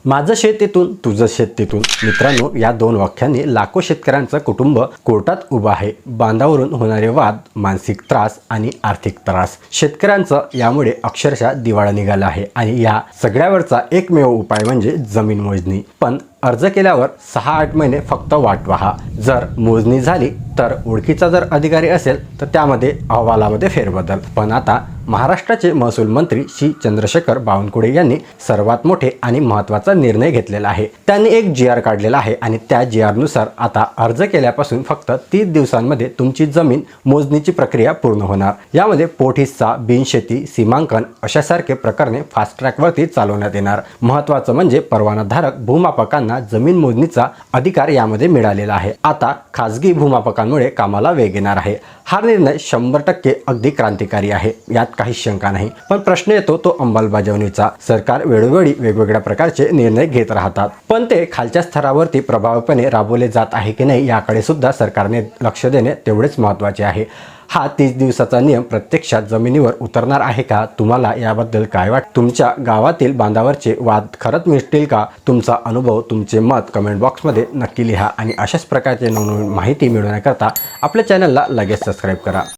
माझं शेतीतून तुझं शेतीतून मित्रांनो, या दोन वाक्यांनी लाखो शेतकऱ्यांचं कुटुंब कोर्टात उभं आहे. बांधावरून होणारे वाद, मानसिक त्रास आणि आर्थिक त्रास, शेतकऱ्यांचं यामुळे अक्षरशः दिवाळा निघाला आहे. आणि या सगळ्यावरचा एकमेव उपाय म्हणजे जमीन मोजणी. पण अर्ज केल्यावर 6-8 महिने फक्त वाट पहा. जर मोजणी झाली तर ओळखीचा जर अधिकारी असेल तर त्यामध्ये अहवालामध्ये फेरबदल. पण आता महाराष्ट्राचे महसूल मंत्री श्री चंद्रशेखर बावनकुळे यांनी सर्वात मोठे आणि महत्त्वाचा निर्णय घेतलेला आहे. त्यांनी एक GR काढलेला आहे आणि त्या GR नुसार आता अर्ज केल्यापासून फक्त 30 दिवसांमध्ये तुमची जमीन मोजणीची प्रक्रिया पूर्ण होणार. यामध्ये पोटहिस्सा, बिनशेती, सीमांकन अशासारखे प्रकरणे फास्ट ट्रॅकवरती चालवण्यात येणार. महत्त्वाचं म्हणजे परवानाधारक भूमापकांना जमीन मोजणीचा अधिकार यामध्ये मिळालेला आहे. आता खाजगी भूमापकांमुळे कामाला वेग येणार आहे. हा निर्णय 100% अगदी क्रांतिकारी आहे, यात काही शंका नाही. पण प्रश्न येतो तो अंमलबजावणीचा. सरकार वेळोवेळी वेगवेगळ्या प्रकारचे निर्णय घेत राहतात, पण ते खालच्या स्तरावरती प्रभावीपणे राबवले जात आहे की नाही याकडे सुद्धा सरकारने लक्ष देणे तेवढेच महत्त्वाचे आहे. हा 30 दिवसाचा नियम प्रत्यक्षात जमिनीवर उतरणार आहे का? तुम्हाला याबद्दल काय वाटतं? तुमच्या गावातील बांधावरचे वाद खरंच मिटतील का? तुमचा अनुभव, तुमचे मत कमेंट बॉक्समध्ये नक्की लिहा. आणि अशाच प्रकारचे नवनवीन माहिती मिळवण्याकरता आपल्या चॅनलला लगेच सबस्क्राईब करा.